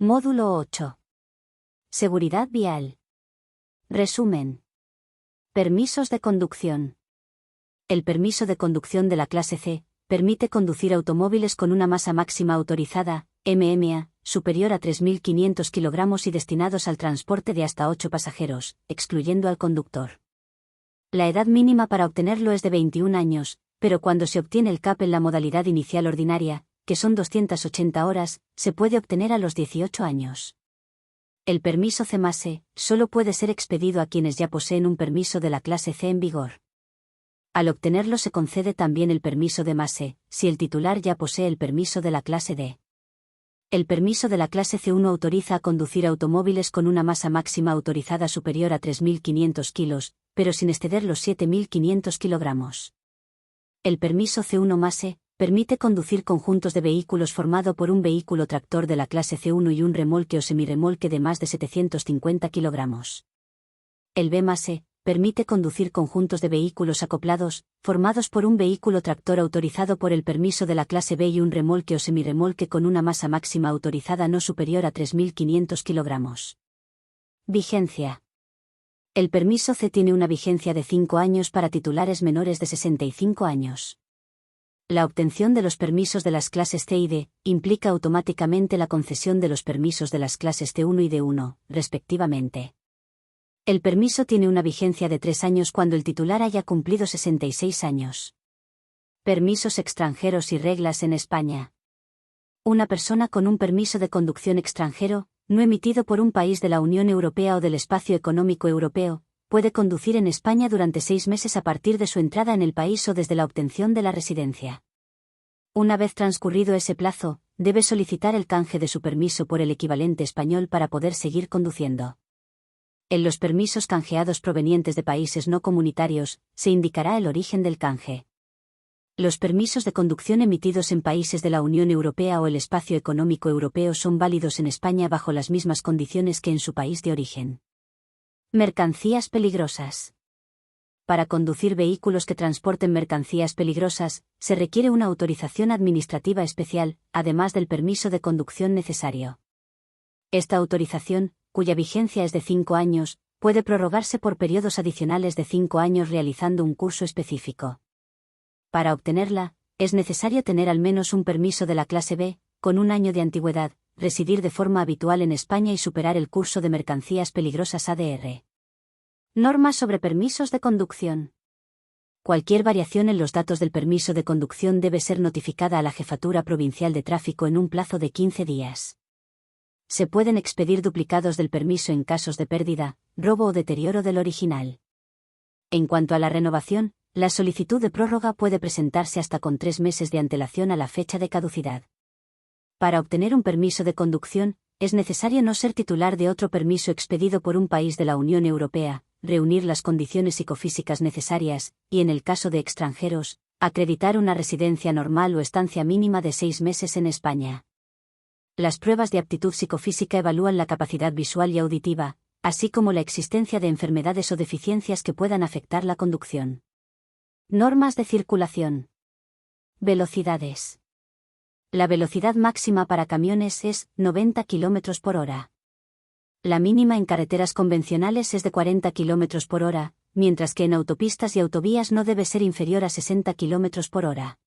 Módulo 8. Seguridad vial. Resumen. Permisos de conducción. El permiso de conducción de la clase C permite conducir automóviles con una masa máxima autorizada, MMA, superior a 3.500 kilogramos y destinados al transporte de hasta 8 pasajeros, excluyendo al conductor. La edad mínima para obtenerlo es de 21 años, pero cuando se obtiene el CAP en la modalidad inicial ordinaria, que son 280 horas, se puede obtener a los 18 años. El permiso C+E solo puede ser expedido a quienes ya poseen un permiso de la clase C en vigor. Al obtenerlo se concede también el permiso D+E, si el titular ya posee el permiso de la clase D. El permiso de la clase C1 autoriza a conducir automóviles con una masa máxima autorizada superior a 3.500 kilos, pero sin exceder los 7.500 kilogramos. El permiso C1+E permite conducir conjuntos de vehículos formado por un vehículo tractor de la clase C1 y un remolque o semirremolque de más de 750 kilogramos. El B+E permite conducir conjuntos de vehículos acoplados, formados por un vehículo tractor autorizado por el permiso de la clase B y un remolque o semirremolque con una masa máxima autorizada no superior a 3.500 kilogramos. Vigencia. El permiso C tiene una vigencia de 5 años para titulares menores de 65 años. La obtención de los permisos de las clases C y D implica automáticamente la concesión de los permisos de las clases C1 y D1, respectivamente. El permiso tiene una vigencia de 3 años cuando el titular haya cumplido 66 años. Permisos extranjeros y reglas en España. Una persona con un permiso de conducción extranjero, no emitido por un país de la Unión Europea o del Espacio Económico Europeo, puede conducir en España durante 6 meses a partir de su entrada en el país o desde la obtención de la residencia. Una vez transcurrido ese plazo, debe solicitar el canje de su permiso por el equivalente español para poder seguir conduciendo. En los permisos canjeados provenientes de países no comunitarios, se indicará el origen del canje. Los permisos de conducción emitidos en países de la Unión Europea o el Espacio Económico Europeo son válidos en España bajo las mismas condiciones que en su país de origen. Mercancías peligrosas. Para conducir vehículos que transporten mercancías peligrosas, se requiere una autorización administrativa especial, además del permiso de conducción necesario. Esta autorización, cuya vigencia es de 5 años, puede prorrogarse por periodos adicionales de 5 años realizando un curso específico. Para obtenerla, es necesario tener al menos un permiso de la clase B, con 1 año de antigüedad, residir de forma habitual en España y superar el curso de mercancías peligrosas ADR. Normas sobre permisos de conducción. Cualquier variación en los datos del permiso de conducción debe ser notificada a la Jefatura Provincial de Tráfico en un plazo de 15 días. Se pueden expedir duplicados del permiso en casos de pérdida, robo o deterioro del original. En cuanto a la renovación, la solicitud de prórroga puede presentarse hasta con 3 meses de antelación a la fecha de caducidad. Para obtener un permiso de conducción, es necesario no ser titular de otro permiso expedido por un país de la Unión Europea, reunir las condiciones psicofísicas necesarias, y en el caso de extranjeros, acreditar una residencia normal o estancia mínima de 6 meses en España. Las pruebas de aptitud psicofísica evalúan la capacidad visual y auditiva, así como la existencia de enfermedades o deficiencias que puedan afectar la conducción. Normas de circulación. Velocidades. La velocidad máxima para camiones es 90 km por hora. La mínima en carreteras convencionales es de 40 km por hora, mientras que en autopistas y autovías no debe ser inferior a 60 km por hora.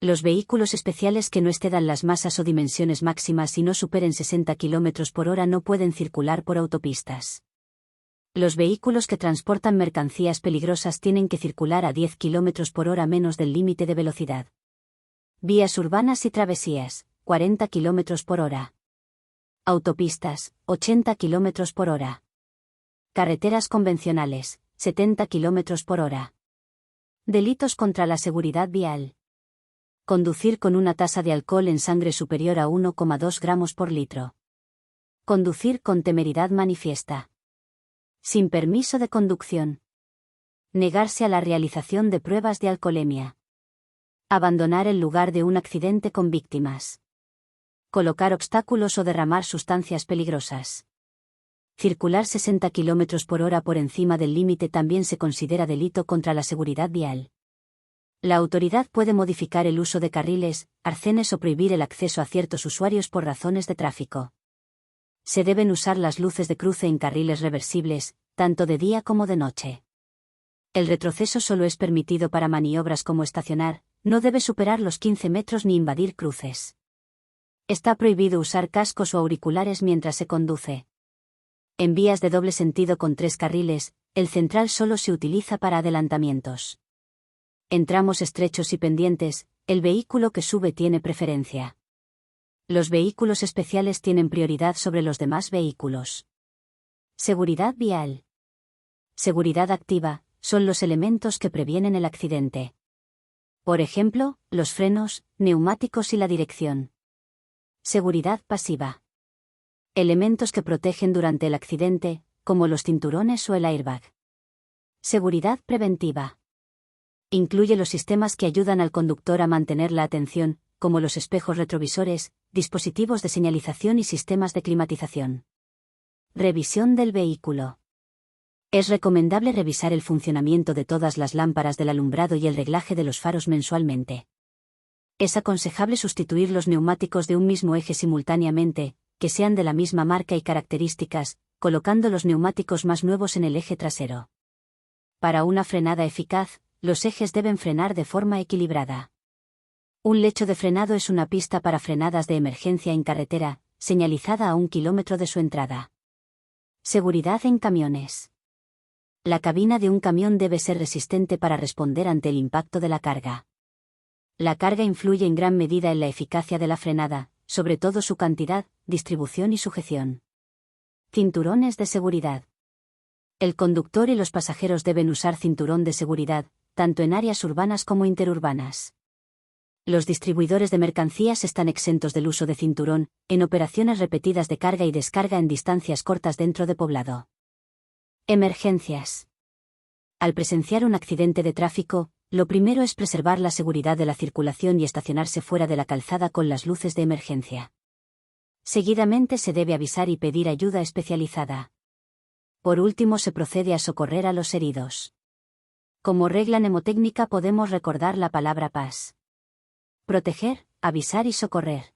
Los vehículos especiales que no excedan las masas o dimensiones máximas y no superen 60 km por hora no pueden circular por autopistas. Los vehículos que transportan mercancías peligrosas tienen que circular a 10 km por hora menos del límite de velocidad. Vías urbanas y travesías, 40 km por hora. Autopistas, 80 km por hora. Carreteras convencionales, 70 km por hora. Delitos contra la seguridad vial. Conducir con una tasa de alcohol en sangre superior a 1,2 gramos por litro. Conducir con temeridad manifiesta. Sin permiso de conducción. Negarse a la realización de pruebas de alcoholemia. Abandonar el lugar de un accidente con víctimas. Colocar obstáculos o derramar sustancias peligrosas. Circular 60 km por hora por encima del límite también se considera delito contra la seguridad vial. La autoridad puede modificar el uso de carriles, arcenes o prohibir el acceso a ciertos usuarios por razones de tráfico. Se deben usar las luces de cruce en carriles reversibles, tanto de día como de noche. El retroceso solo es permitido para maniobras como estacionar, no debe superar los 15 metros ni invadir cruces. Está prohibido usar cascos o auriculares mientras se conduce. En vías de doble sentido con 3 carriles, el central solo se utiliza para adelantamientos. En tramos estrechos y pendientes, el vehículo que sube tiene preferencia. Los vehículos especiales tienen prioridad sobre los demás vehículos. Seguridad vial. Seguridad activa, son los elementos que previenen el accidente. Por ejemplo, los frenos, neumáticos y la dirección. Seguridad pasiva. Elementos que protegen durante el accidente, como los cinturones o el airbag. Seguridad preventiva. Incluye los sistemas que ayudan al conductor a mantener la atención, como los espejos retrovisores, dispositivos de señalización y sistemas de climatización. Revisión del vehículo. Es recomendable revisar el funcionamiento de todas las lámparas del alumbrado y el reglaje de los faros mensualmente. Es aconsejable sustituir los neumáticos de un mismo eje simultáneamente, que sean de la misma marca y características, colocando los neumáticos más nuevos en el eje trasero. Para una frenada eficaz, los ejes deben frenar de forma equilibrada. Un lecho de frenado es una pista para frenadas de emergencia en carretera, señalizada a 1 kilómetro de su entrada. Seguridad en camiones. La cabina de un camión debe ser resistente para responder ante el impacto de la carga. La carga influye en gran medida en la eficacia de la frenada, sobre todo su cantidad, distribución y sujeción. Cinturones de seguridad. El conductor y los pasajeros deben usar cinturón de seguridad, tanto en áreas urbanas como interurbanas. Los distribuidores de mercancías están exentos del uso de cinturón, en operaciones repetidas de carga y descarga en distancias cortas dentro de poblado. Emergencias. Al presenciar un accidente de tráfico, lo primero es preservar la seguridad de la circulación y estacionarse fuera de la calzada con las luces de emergencia. Seguidamente se debe avisar y pedir ayuda especializada. Por último se procede a socorrer a los heridos. Como regla mnemotécnica podemos recordar la palabra PAS. Proteger, avisar y socorrer.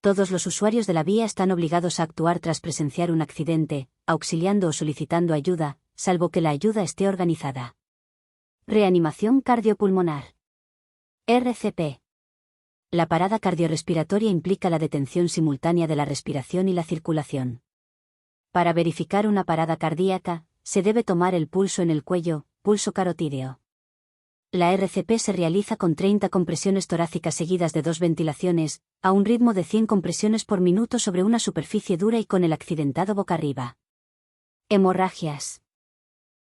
Todos los usuarios de la vía están obligados a actuar tras presenciar un accidente, auxiliando o solicitando ayuda, salvo que la ayuda esté organizada. Reanimación cardiopulmonar. RCP. La parada cardiorrespiratoria implica la detención simultánea de la respiración y la circulación. Para verificar una parada cardíaca, se debe tomar el pulso en el cuello, pulso carotídeo. La RCP se realiza con 30 compresiones torácicas seguidas de 2 ventilaciones, a un ritmo de 100 compresiones por minuto sobre una superficie dura y con el accidentado boca arriba. Hemorragias.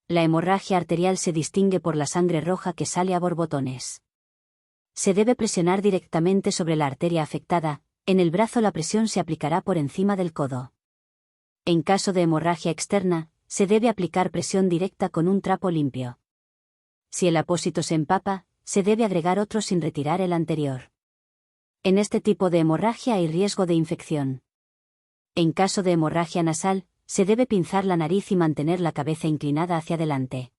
La hemorragia arterial se distingue por la sangre roja que sale a borbotones. Se debe presionar directamente sobre la arteria afectada, en el brazo la presión se aplicará por encima del codo. En caso de hemorragia externa, se debe aplicar presión directa con un trapo limpio. Si el apósito se empapa, se debe agregar otro sin retirar el anterior. En este tipo de hemorragia hay riesgo de infección. En caso de hemorragia nasal, se debe pinzar la nariz y mantener la cabeza inclinada hacia adelante.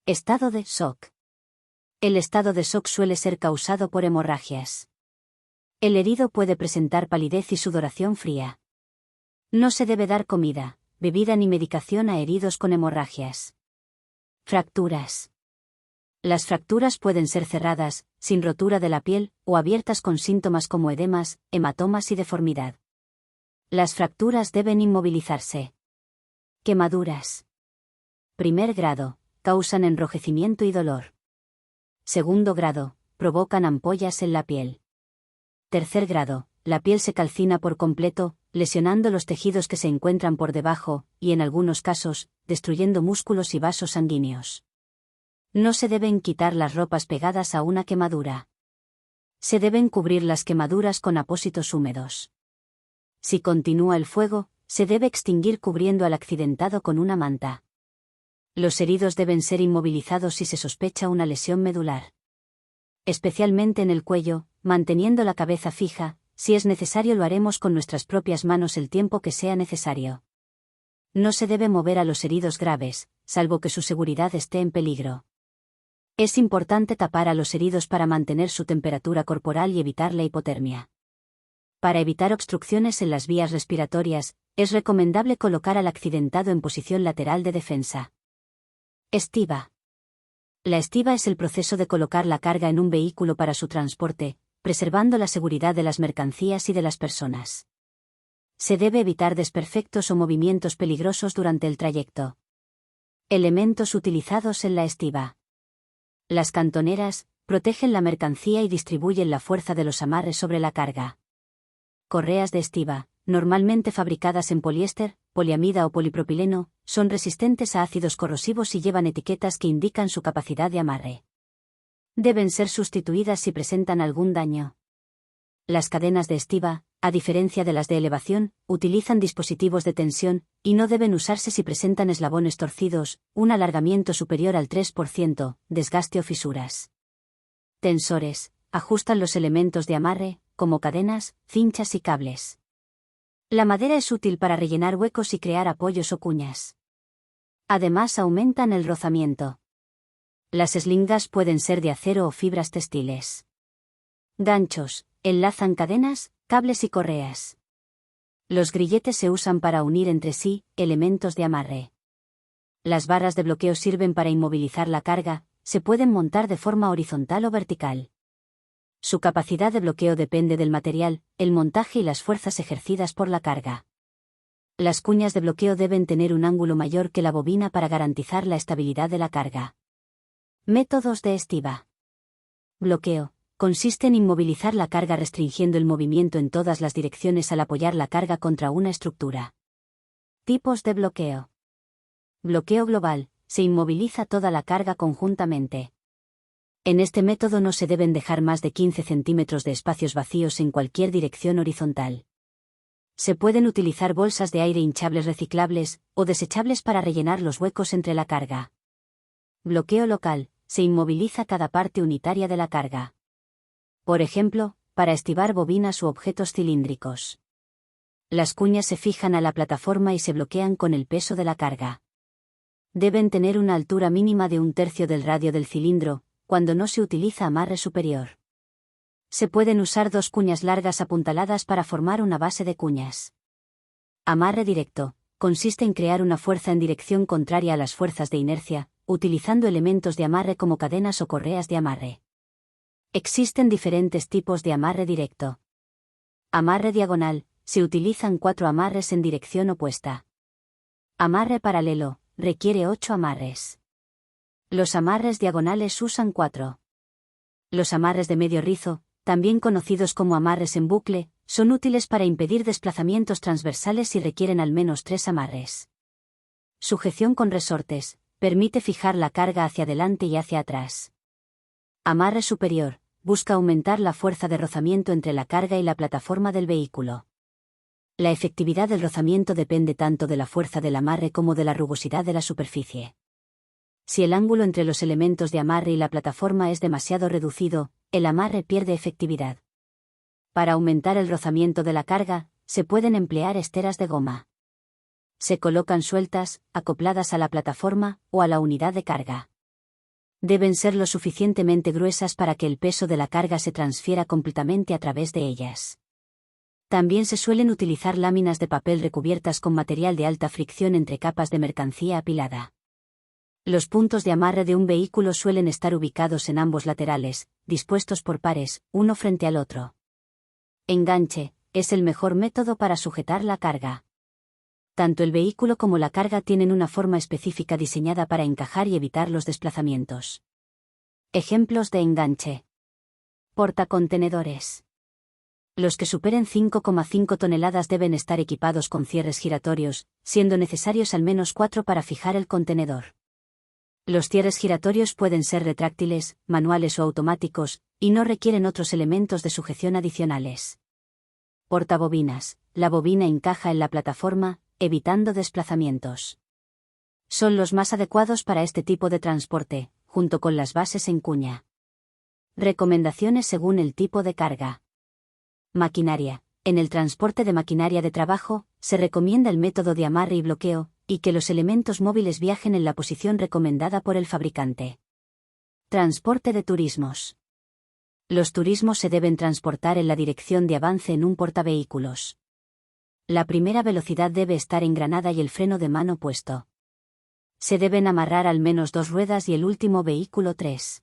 Estado de shock. El estado de shock suele ser causado por hemorragias. El herido puede presentar palidez y sudoración fría. No se debe dar comida, bebida ni medicación a heridos con hemorragias. Fracturas. Las fracturas pueden ser cerradas, sin rotura de la piel, o abiertas con síntomas como edemas, hematomas y deformidad. Las fracturas deben inmovilizarse. Quemaduras. Primer grado, causan enrojecimiento y dolor. Segundo grado, provocan ampollas en la piel. Tercer grado, la piel se calcina por completo, lesionando los tejidos que se encuentran por debajo, y en algunos casos, destruyendo músculos y vasos sanguíneos. No se deben quitar las ropas pegadas a una quemadura. Se deben cubrir las quemaduras con apósitos húmedos. Si continúa el fuego, se debe extinguir cubriendo al accidentado con una manta. Los heridos deben ser inmovilizados si se sospecha una lesión medular. Especialmente en el cuello, manteniendo la cabeza fija, si es necesario lo haremos con nuestras propias manos el tiempo que sea necesario. No se debe mover a los heridos graves, salvo que su seguridad esté en peligro. Es importante tapar a los heridos para mantener su temperatura corporal y evitar la hipotermia. Para evitar obstrucciones en las vías respiratorias, es recomendable colocar al accidentado en posición lateral de defensa. Estiba. La estiba es el proceso de colocar la carga en un vehículo para su transporte, preservando la seguridad de las mercancías y de las personas. Se debe evitar desperfectos o movimientos peligrosos durante el trayecto. Elementos utilizados en la estiba. Las cantoneras protegen la mercancía y distribuyen la fuerza de los amarres sobre la carga. Correas de estiba, normalmente fabricadas en poliéster, poliamida o polipropileno, son resistentes a ácidos corrosivos y llevan etiquetas que indican su capacidad de amarre. Deben ser sustituidas si presentan algún daño. Las cadenas de estiba, a diferencia de las de elevación, utilizan dispositivos de tensión, y no deben usarse si presentan eslabones torcidos, un alargamiento superior al 3%, desgaste o fisuras. Tensores, ajustan los elementos de amarre, como cadenas, cinchas y cables. La madera es útil para rellenar huecos y crear apoyos o cuñas. Además aumentan el rozamiento. Las eslingas pueden ser de acero o fibras textiles. Ganchos, enlazan cadenas, cables y correas. Los grilletes se usan para unir entre sí elementos de amarre. Las barras de bloqueo sirven para inmovilizar la carga, se pueden montar de forma horizontal o vertical. Su capacidad de bloqueo depende del material, el montaje y las fuerzas ejercidas por la carga. Las cuñas de bloqueo deben tener un ángulo mayor que la bobina para garantizar la estabilidad de la carga. Métodos de estiba. Bloqueo. Consiste en inmovilizar la carga restringiendo el movimiento en todas las direcciones al apoyar la carga contra una estructura. Tipos de bloqueo. Bloqueo global. Se inmoviliza toda la carga conjuntamente. En este método no se deben dejar más de 15 centímetros de espacios vacíos en cualquier dirección horizontal. Se pueden utilizar bolsas de aire hinchables reciclables, o desechables para rellenar los huecos entre la carga. Bloqueo local. Se inmoviliza cada parte unitaria de la carga. Por ejemplo, para estibar bobinas u objetos cilíndricos. Las cuñas se fijan a la plataforma y se bloquean con el peso de la carga. Deben tener una altura mínima de 1/3 del radio del cilindro, cuando no se utiliza amarre superior. Se pueden usar dos cuñas largas apuntaladas para formar una base de cuñas. Amarre directo. Consiste en crear una fuerza en dirección contraria a las fuerzas de inercia, utilizando elementos de amarre como cadenas o correas de amarre. Existen diferentes tipos de amarre directo. Amarre diagonal. Se utilizan 4 amarres en dirección opuesta. Amarre paralelo. Requiere 8 amarres. Los amarres diagonales usan 4. Los amarres de medio rizo, también conocidos como amarres en bucle, son útiles para impedir desplazamientos transversales y requieren al menos 3 amarres. Sujeción con resortes. Permite fijar la carga hacia adelante y hacia atrás. Amarre superior. Busca aumentar la fuerza de rozamiento entre la carga y la plataforma del vehículo. La efectividad del rozamiento depende tanto de la fuerza del amarre como de la rugosidad de la superficie. Si el ángulo entre los elementos de amarre y la plataforma es demasiado reducido, el amarre pierde efectividad. Para aumentar el rozamiento de la carga, se pueden emplear esteras de goma. Se colocan sueltas, acopladas a la plataforma o a la unidad de carga. Deben ser lo suficientemente gruesas para que el peso de la carga se transfiera completamente a través de ellas. También se suelen utilizar láminas de papel recubiertas con material de alta fricción entre capas de mercancía apilada. Los puntos de amarre de un vehículo suelen estar ubicados en ambos laterales, dispuestos por pares, uno frente al otro. Enganche. Es el mejor método para sujetar la carga. Tanto el vehículo como la carga tienen una forma específica diseñada para encajar y evitar los desplazamientos. Ejemplos de enganche. Portacontenedores. Los que superen 5,5 toneladas deben estar equipados con cierres giratorios, siendo necesarios al menos 4 para fijar el contenedor. Los cierres giratorios pueden ser retráctiles, manuales o automáticos, y no requieren otros elementos de sujeción adicionales. Portabobinas. La bobina encaja en la plataforma, evitando desplazamientos. Son los más adecuados para este tipo de transporte, junto con las bases en cuña. Recomendaciones según el tipo de carga. Maquinaria. En el transporte de maquinaria de trabajo, se recomienda el método de amarre y bloqueo, y que los elementos móviles viajen en la posición recomendada por el fabricante. Transporte de turismos. Los turismos se deben transportar en la dirección de avance en un portavehículos. La primera velocidad debe estar engranada y el freno de mano puesto. Se deben amarrar al menos 2 ruedas y el último vehículo 3.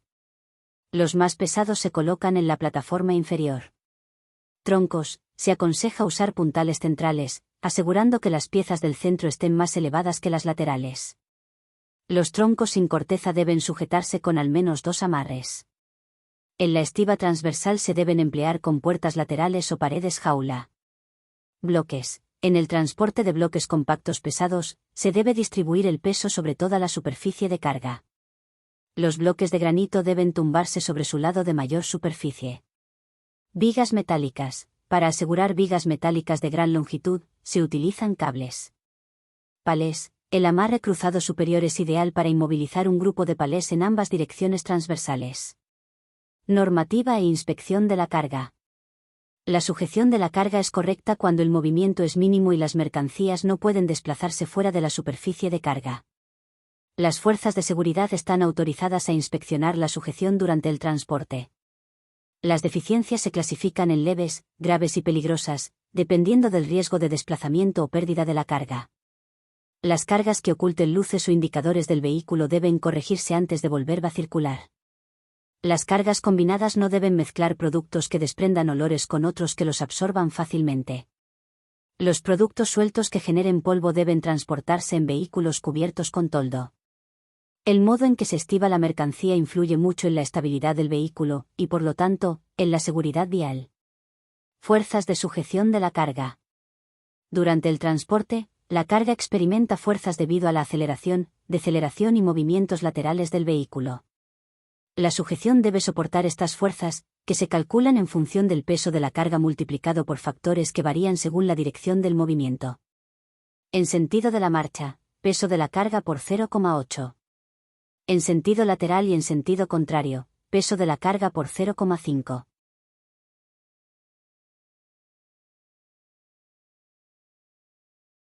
Los más pesados se colocan en la plataforma inferior. Troncos: se aconseja usar puntales centrales, asegurando que las piezas del centro estén más elevadas que las laterales. Los troncos sin corteza deben sujetarse con al menos 2 amarres. En la estiba transversal se deben emplear compuertas laterales o paredes jaula. Bloques: en el transporte de bloques compactos pesados, se debe distribuir el peso sobre toda la superficie de carga. Los bloques de granito deben tumbarse sobre su lado de mayor superficie. Vigas metálicas: para asegurar vigas metálicas de gran longitud, se utilizan cables. Palés: el amarre cruzado superior es ideal para inmovilizar un grupo de palés en ambas direcciones transversales. Normativa e inspección de la carga. La sujeción de la carga es correcta cuando el movimiento es mínimo y las mercancías no pueden desplazarse fuera de la superficie de carga. Las fuerzas de seguridad están autorizadas a inspeccionar la sujeción durante el transporte. Las deficiencias se clasifican en leves, graves y peligrosas, dependiendo del riesgo de desplazamiento o pérdida de la carga. Las cargas que oculten luces o indicadores del vehículo deben corregirse antes de volver a circular. Las cargas combinadas no deben mezclar productos que desprendan olores con otros que los absorban fácilmente. Los productos sueltos que generen polvo deben transportarse en vehículos cubiertos con toldo. El modo en que se estiba la mercancía influye mucho en la estabilidad del vehículo, y por lo tanto, en la seguridad vial. Fuerzas de sujeción de la carga. Durante el transporte, la carga experimenta fuerzas debido a la aceleración, deceleración y movimientos laterales del vehículo. La sujeción debe soportar estas fuerzas, que se calculan en función del peso de la carga multiplicado por factores que varían según la dirección del movimiento. En sentido de la marcha, peso de la carga por 0,8. En sentido lateral y en sentido contrario, peso de la carga por 0,5.